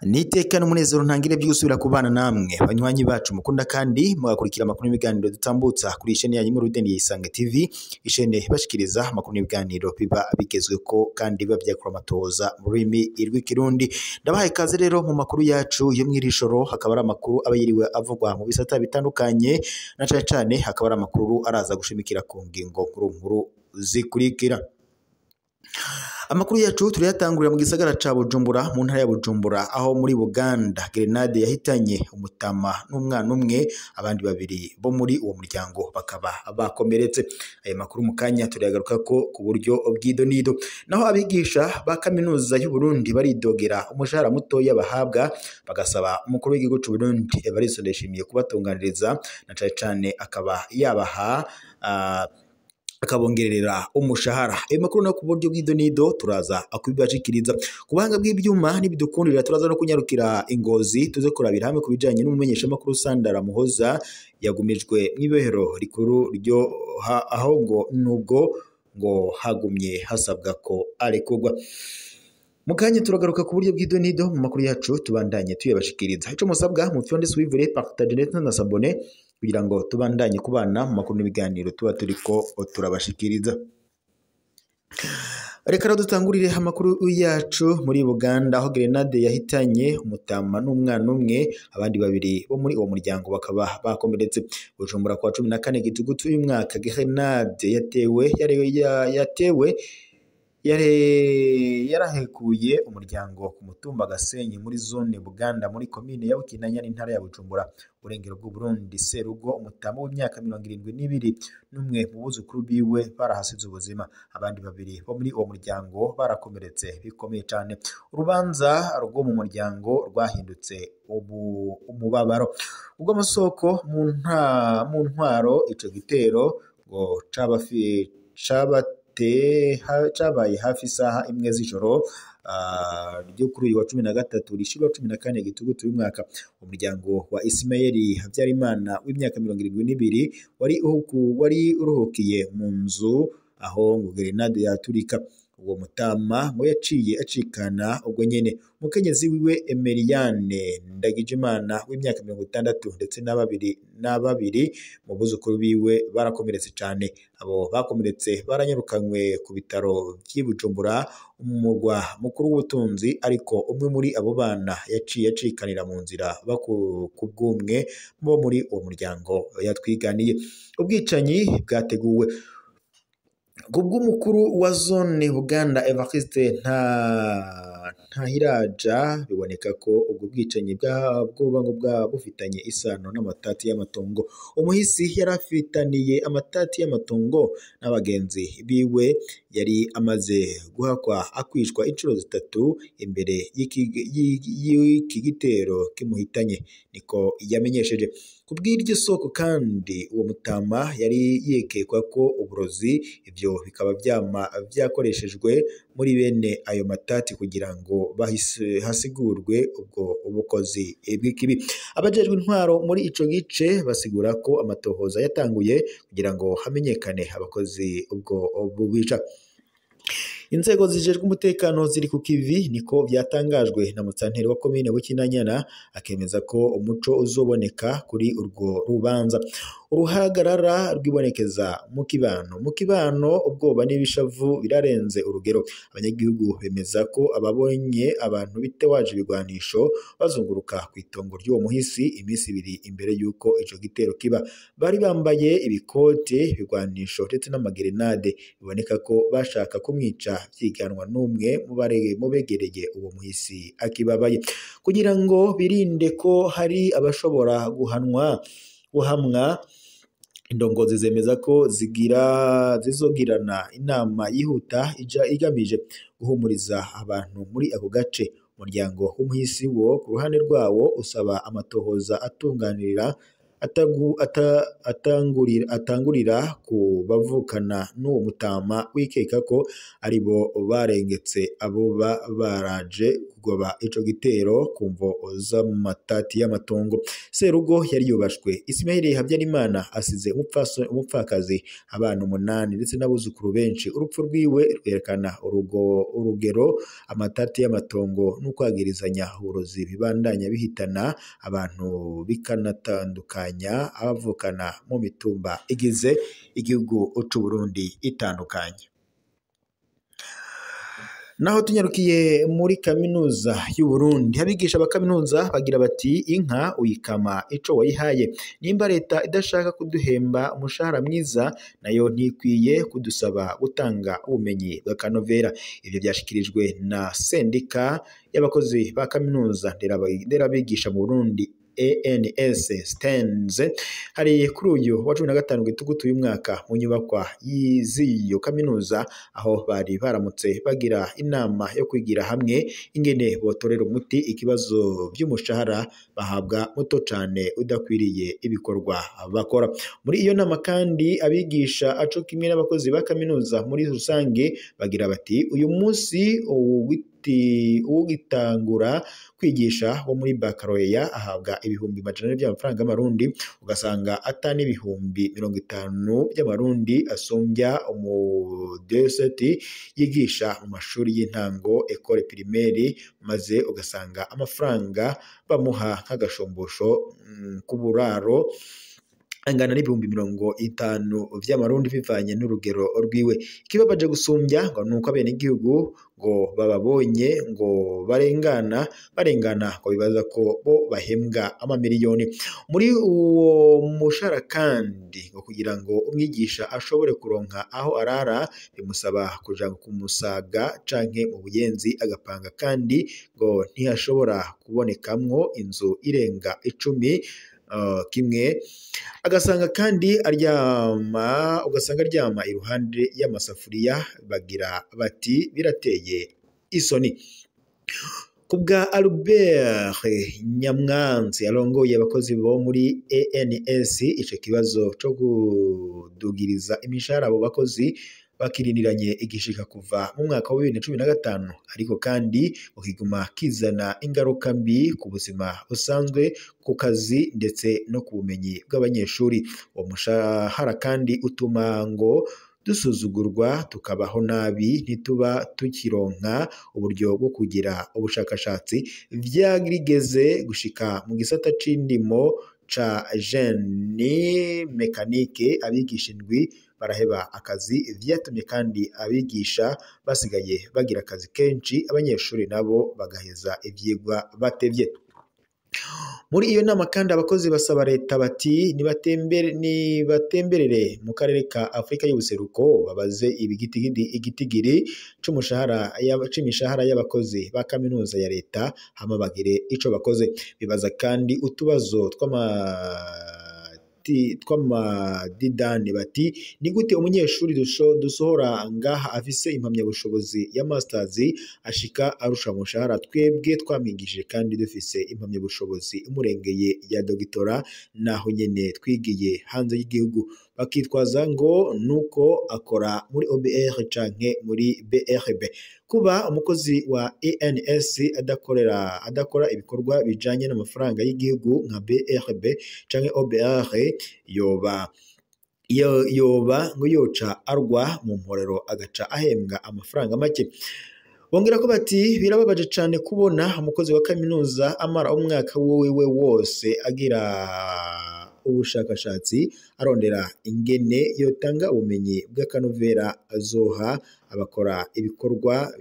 Niteka n'umunezero ntangire by'usubira kubana namwe banywanyi bacu mukunda kandi mugakurikira amakuru n'ibiganiro dutambutsa kuri isheni yanyu muri Rudeni Isange TV, ishene bashikiriza amakuru n'ibiganiro biba bigezweko kandi biba byakora amatoza mu rurimi rw'ikirundi. Ndabahaye ikaze rero mu makuru yacu yo mw'irishoro, hakaba ari amakuru aba yiriwe avugwa mu bisata bitandukanye, na cane cane hakaba ari amakuru araza gushimikira ku ngingo nkuru zikurikira. Amakuru yacu turiyatangurira mu gisagara ca Bujumbura, mu ntara ya Bujumbura, aho muri Buganda grenade yahitanye umutama n'umwana umwe, abandi babiri bo muri uwo muryango bakaba bakomeretse. Ayo makuru mu kanya turiyagaruka ko ku buryo bw'idonido. Naho abigisha ba kaminuza y'u Burundi baridogera umushahara mutoya bahabwa, bagasaba umukuru w'igihugu c'u Burundi Evariste Ndayishimiye kubatunganiriza, na cane cane akaba yabaha akabongerera umushahara. Ayo makuru no ku buryo bw'idonido turaza akubibashikiriza. Ku buhanga bw'ibyuma n'ibidukundira turaza no kunyarukira Ingozi, tuze kurabira hamwe kubijanye n'umumenyesha makuru Sandara Muhoza yagumijwe mw'ibohero rikuru ryo aho ngo nubwo ngo hagumye hasabwa ko arekurwa. Mukanya turagaruka ku buryo bw'idonido mu makuru yacu tubandanye tuyabashikiriza. Ico musabwa mu fyonde suivre partage ndetse na s'abonner kugira ngo tubandanye kubana mu makuru n'ibiganiro tuba turiko turabashikiriza. Reka dutangurire amakuru yacu muri Buganda, aho grenade yahitanye umutama n'umwana umwe, abandi babiri bo muri uwo muryango bakaba bakomeretse. Bujumbura kwa 14 Gitugutu uyu mwaka, grenade yarahekuye umuryango ku mutumba Gasenyi muri zone Buganda muri komine ya Bukinanya n'intara ya Bujumbura, urengero bw'u Burundi. Serugo umutama w'imyaka 72 n'umwe mu buzukuru biwe barahasize ubuzima, abandi babiri bo muri uwo muryango barakomeretse bikomeye cyane. Urubanza rwo mu muryango rwahindutse umubabaro. Ubwo amasoko mu ntwaro ico gitero ngo cabaye hafi isaha imwe z'ijoro ryo kuri uyu wa 13 rishira 14 Gitugutu uyu mwaka. Umuryango wa Ismaeli Habyarimana w'imyaka 72 wari uruhukiye mu nzu aho ngo grenade yaturika. Uwo mutama ngo yaciye acikana ubwo nyene. Mukenyezi wiwe Emeliane Ndagijimana w'imyaka 60 ndetse n'ababiri mu buzukuru biwe barakomeretse cyane. Abo bakomeretse baranyarukanywe ku bitaro by'i Bujumbura, umurwa mukuru w'ubutunzi, ariko umwe muri abo bana yaciye acikanira mu nzira kubw'umwe bo muri uwo muryango yatwiganiye. Ubwicanyi bwateguwe kubw'umukuru wa zone Buganda Evariste Ntahiraja. Biboneka ko ubwo bwicanyi bwoba bufitanye isano n'amatati y'amatongo. Umuhisi yarafitaniye amatati y'amatongo n'abagenzi biwe, yari amaze guhakwa akwishwa inshuro 3 imbere y'iki gitero kimuhitanye, niko yamenyesheje. Kubw'iryo soko kandi uwo mutama yari yekekwa ko uburozi, ivyo bikaba byakoreshejwe muri bene ayo matati kugira ngo hasigurwe ubwo ubukozi bw'ikibi. Abajejwe intwaro muri ico gice basigura ko amatohoza yatanguye kugira ngo hamenyekane abakozi ubwo bubisha. Inzego zijejwe umutekano ziri ku kivi, niko byatangajwe na Musanteri wa komine Bukinanyana, akemeza ko umuco uzoboneka kuri urwo rubanza. Uruhagarara rwibonekeza mu kibano, ubwoba n'ibishavu birarenze urugero. Abanyagihugu bemeza ko ababonye abantu bitewaje ibigwanisho bazunguruka ku itongo ry'uwo muhisi iminsi 2 imbere y'uko ico gitero kiba. Bari bambaye ibikote, ibigwanisho ndetse n'amagrenade. Biboneka ko bashaka kumwica vyiganwa n'umwe mu begereye uwo muhisi akibabaye, kugira ngo birinde ko hari abashobora guhamwa. Indongozi zemeza ko zizogirana inama yihuta igamije guhumuriza abantu muri ako gace. Umuryango w'umuhisi wo ku ruhande rwawo usaba amatohoza atangurira ku bavukana n'uwo mutama wikeka ko aribo barengetse abo baraje kugoba ico gitero ku mvo z'amatati y'amatongo. Serugo yari yubashwe. Ismail Habyarimana asize umupfakazi, abana 8 ndetse n'abuzukuru benshi. Urupfu rwiwe rwerekana urugero amatati y'amatongo n'ukwagirizanya uburozi bibandanya bihitana abantu bikanatandukanya abavukana mu mitumba igize igihugu c'u Burundi itandukanye. Naho tunyarukiye muri kaminuza y'u Burundi, abigisha ba kaminuza bagira bati inka uyikama ico wayihaye. Nimba leta idashaka kuduhemba umushahara mwiza, nayo ntikwiye kudusaba gutanga ubumenyi bw'akanovera. Ivyo byashikirijwe na sendika y'abakozi ba kaminuza nderabigisha mu Burundi ANS Stens hari kuri uyu wa 15 Gitugutu uyu mwaka mu nyubakwa y'iyo kaminuza, aho bari baramutse bagira inama yo kwigira hamwe ingene botorera umuti ikibazo by'umushahara bahabwa muto cane udakwiriye ibikorwa bakora. Muri iyo nama kandi abigisha aco kimwe n'abakozi ba kaminuza muri rusange bagira bati uyu munsi ugitangura kwigisha wo muri Baccalaureat ahabwa ibihumbi 100 by'amafaranga y'amarundi, ugasanga atani ibihumbi 50 by'amarundi asumbya umudeseti yigisha mu mashuri y'intango école primaire, maze ugasanga amafaranga bamuha nk'agashombosho k'uburaro angana n'ibihumbi 50 vy'amarundi bivanye n'urugero rwiwe. Ikibabaje gusumbya ngo nuko abene igihugu ngo bababonye ngo barengana ngo bibaza ko bo bahembwa amamiliyoni. Muri uwo mushahara kandi ngo kugira ngo umwigisha ashobore kuronka aho arara bimusaba kuja kumusaga canke mu buyenzi agapanga, kandi ngo ntihashobora kubonekamwo inzu irenga 10 kimwe ugasanga aryama iruhande y'amasafuriya. Bagira bati birateye isoni. Kubwa Albert Nyamwanzi arongoye abakozi bo muri ANS, ico kibazo co kudugiriza imishahara abo bakozi bakirindiranye igishika kuva mu mwaka wa 2015, ariko kandi ukiguma kizana ingaruka mbi ku buzima busanzwe, ku kazi ndetse no ku bumenyi bw'abanyeshuri. Uwo mushahara kandi utuma ngo dusuzugurwa tukabaho nabi, ntituba tukironka uburyo bwo kugira ubushakashatsi. Vyagigeze gushika mu gisata c'indimo ca Genie Mécanique abigisha 7 baraheba akazi, vyatumye kandi abigisha basigaye bagira akazi kenshi, abanyeshuri nabo bagaheza ivyigwa batevye. Muri iyo nama kandi abakozi basaba leta bati nibatemberere mu karere ka Afrika y'ubuseruko babaze igitigiri c'imishahara y'abakozi ba kaminuza ya leta, hama bagire ico bakoze. Bibaza kandi utubazo tw'amadidani bati ni gute umunyeshuri dusohora ngaha afise impamyabushobozi ya masters ashika arusha umushahara twebwe twamwigishije kandi dufise impamyabushobozi imurengeye ya dogitora, naho nyene twigiye hanze y'igihugu. Bakitwaza ngo nuko akora muri OBR canke muri BRB. Kuba umukozi wa ANS adakora ibikorwa bijanye n'amafaranga y'igihugu nka BRB canke OBR yoba ngo yoca arwa mu mporero agaca ahembwa amafaranga make. Bongera ko bati birababaje cane kubona umukozi wa kaminuza amara umwaka wiwe wose agira ubushakashatsi arondera ingene yotanga ubumenyi bw'akanovera azoha abakora ibikorwa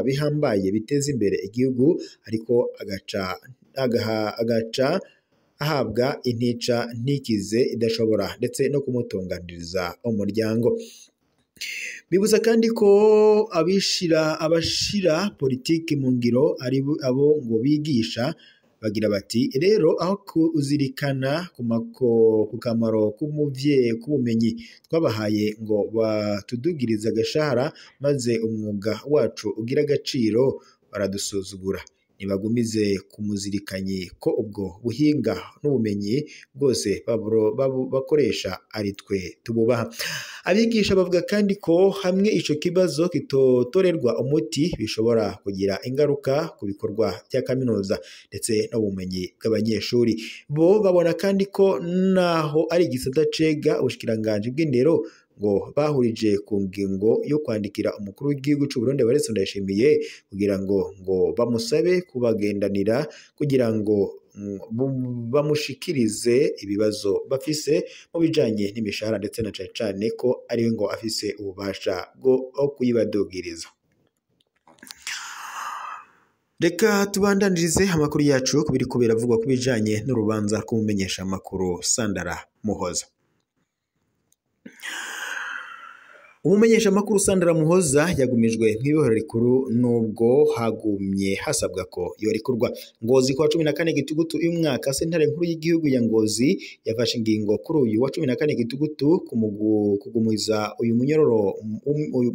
bihambaye biteza imbere igihugu, ariko agaca ahabwa intica ntikize idashobora ndetse no kumutunganiriza umuryango. Bibuza kandi ko abashira politiki mu ngiro ari abo ngo bigisha. Bagira bati rero aho kuzirikana ku kamaro k'ubumenyi twabahaye ngo batudugiriza agashahara maze umwuga wacu ugira agaciro, baradusuzugura. nibagumize kumuzirikanye ko ubwo buhinga n'ubumenyi bwose bakoresha ari twe tububaha. Abigisha bavuga kandi ko hamwe ico kibazo kitotorerwa umuti bishobora kugira ingaruka ku bikorwa bya kaminuza ndetse n'ubumenyi bw'abanyeshuri. Bo babona kandi ko naho ari igisata cega ubushikiranganji bw'indero ngo bahurije ku ngingo yo kwandikira umukuru w'igihugu cy'u Burundi Evariste Ndayishimiye kugira ngo bamusabe kubagendanira kugira ngo bamushikirize ibibazo bafise mu bijanye n'imishahara ndetse na cane ko ari ngo afise ububasha bwo kuyibadugiriza. Reka tubandanirize amakuru yacu kubiri kubera avugwa ku bijanye n'urubanza rw'umumenyesha makuru Sandra Muhoza. Umumenyesha makuru Sandra Muhoza yagumijwe mw'ibohero rikuru nubwo hagumye hasabwa ko yorekurwa. Ngozi kwa 14 Gitugutu uyu mwaka sentare nkuru y'igihugu ya Ngozi yafashe ingingo kuri uyu wa 14 Gitugutu kugumuza uyu munyororo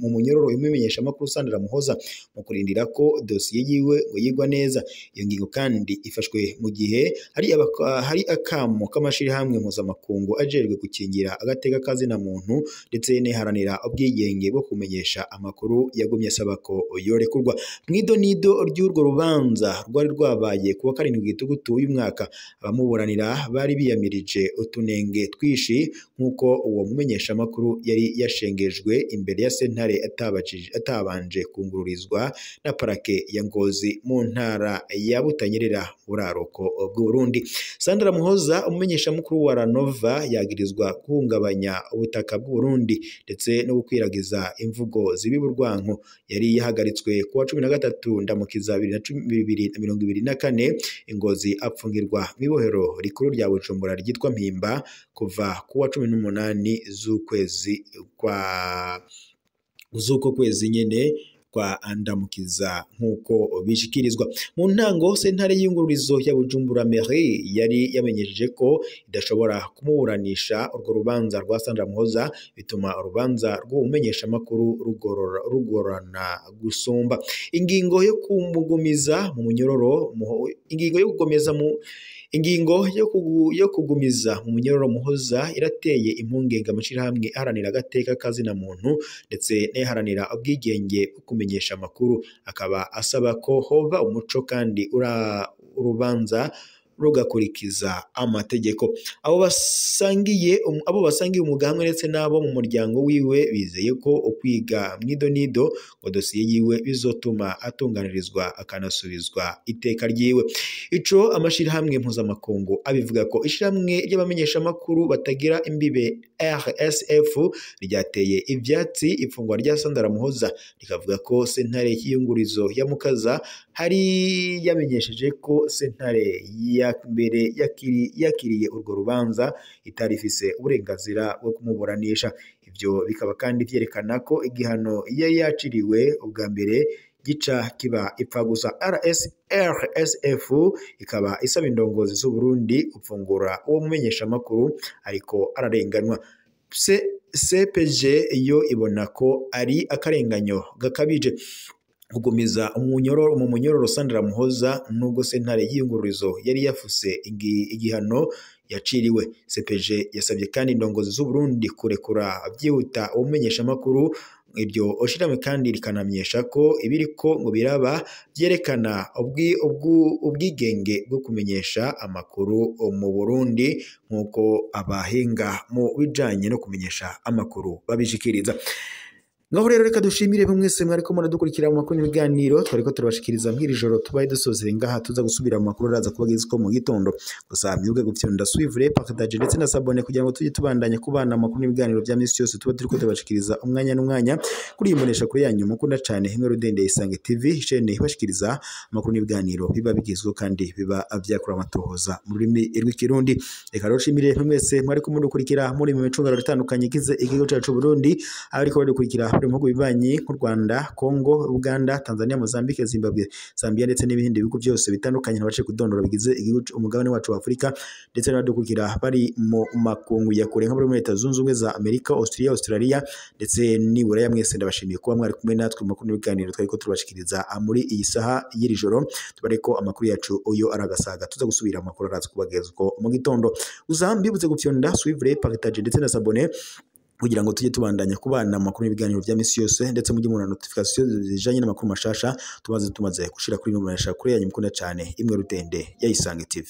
mu munyororo umumenyesha makuru Sandra Muhoza mu kurindira ko dosiye yiwe ngo yigwa neza. Iyo ngingo kandi ifashwe mu gihe hari akamo k'amashiri hamwe mpuzamakungu ajerwe gukingira agateka kazina muntu ndetse neharanira ubwigenge bwo kumenyesha amakuru yagumye asaba ko yorekurwa. Mwidonido ry'urwo rubanza rwari rwabaye kuwa 7 Gitugutu uyu mwaka abamuburanira bari biyamirije utunenge twishi nkuko uwo mumenyesha amakuru yari yashengejwe imbere ya sentare atabanje kungururizwa na parake ya Ngozi mu ntara ya Butanyerera buraroko bw'u Burundi. Sandra Muhoza umumenyesha mukuru wa Ranova yagirizwa guhungabanya ubutaka bw'u Burundi ndetse no gukwiragiza imvugo zibiburwanko. Yari yahagaritswe kuwa 13 Ndamukiza 2024 Ingozi apfungirwa mw'ibohero rikuru rya Bujumbura ryitwa Mpimba kuva kuwa 18 z'uko kwezi nyene kwa Ndamukiza nkuko bishikirizwa. Mu ntango sentare y'ingururizo ya Bujumbura Mairie yari yamenyesheje ko idashobora kumuburanisha urwo rubanza rwa Sandra Muhoza bituma urubanza rw'umumenyesha makuru rugorana gusumba. Ingingo yo kumugumiza mu munyororo yo kugumiza mu munyororo Muhoza irateye impungenge amashirahamwe aharanira agateka kazina muntu ndetse neharanira ubwigenge bwo kumenyesha amakuru. Akaba asaba ko hoba umuco kandi urubanza rugakurikiza amategeko. Abo basangiye umugambi ndetse nabo mu muryango wiwe bizeye ko ukwiga mwidonido ngo dosiye yiwe bizotuma atunganirizwa akanasubizwa iteka ryiwe. Ico amashirahamwe mpuzamakungu abivuga ko ishiramwe ry'abamenyesha makuru batagira imbibe RSF ryateye ivyatsi ifungwa rya Sandra Muhoza rikavuga ko sentare y'iyungurizo ya Mukaza hari yamenyesheje ko sentare ya mbere yakiriye urwo rubanza itarifise uburenganzira bwo kumuburanisha. Ivyo bikaba kandi vyerekana ko igihano yari yaciriwe ubwa mbere gica kiba ipfa gusa. RSF ikaba isaba indongozi z'u Burundi gufungura uwo mumenyesha makuru ariko ararenganwa. CPG yo ibona ko ari akarenganyo gakabije kugumiza mu munyororo Sandra Muhoza nubwo sentare y'ingururizo yari yafuse igihano yaciriwe. CPG yasabye kandi indongozi z'u Burundi kurekura byihuta umumenyesha makuru. Ibyo oshiramwe kandi rikanamenyesha ko ibiriko ngo biraba byerekana ubwigenge bwo kumenyesha amakuru mu Burundi nkuko abahinga mu bijanye no kumenyesha amakuru babishikiriza. Ngaho rero reka dushimire mwese mwariko muradukurikira mu makuru n'ibiganiro twariko turabashikiriza mw'iri joro tubaye dusozera ngaha tuza gusubira mu makuru raza kubageza ko mu gitondo gusa mwibuke gupfyonda suivre partage ndetse na sabone kugira ngo tujye tubandanya kubana amakuru n'ibiganiro bya misi yose tuba turiko turabashikiriza umwanya n'umwanya kuri imunesha kuri yanyu mukunda cyane Himwe Rudende Isange TV chaîne ibashikiriza amakuru n'ibiganiro biba bigizwe kandi biba avyakura amatohoza mu rurimi rw'ikirundi. Reka rero shimire mwese mwariko mudukurikira muri mu micungano ritandukanye igize igihugu cyacu Burundi ariko badukurikira buri mu bihugu bibanyi nk'u Rwanda, Congo, Uganda, Tanzania, Mozambique, Zimbabwe, Zambia ndetse n'ibindi bihugu byose bitandukanye ntabace kudondora bigize umugabane wacu wa Afurika, ndetse n'abadukurikira bari mu makungu ya kure nka muri Leta Zunze Ubumwe za Amerika, Australia ndetse n'Iburaya. Mwese ndabashimiye kuba mwari kumwe natwe mu makuru n'ibiganiro twariko turabashikiriza muri iyi saha y'iri joro. Tubareko amakuru yacu uyo aragasaga, tuza gusubira amakuru araza kubagezwa mu gitondo. Uzambibuze gupyonda suivre, partage ndetse na s'abonner kugira ngo tujye tubandanya kubana amakuru n'ibiganiro bya misi yose, ndetse mujye mubona notification zijanye n'amakuru mashasha tumaze gushira kuri numero ya kure yanyu mukunda cyane imwe Rutende ya Isange TV.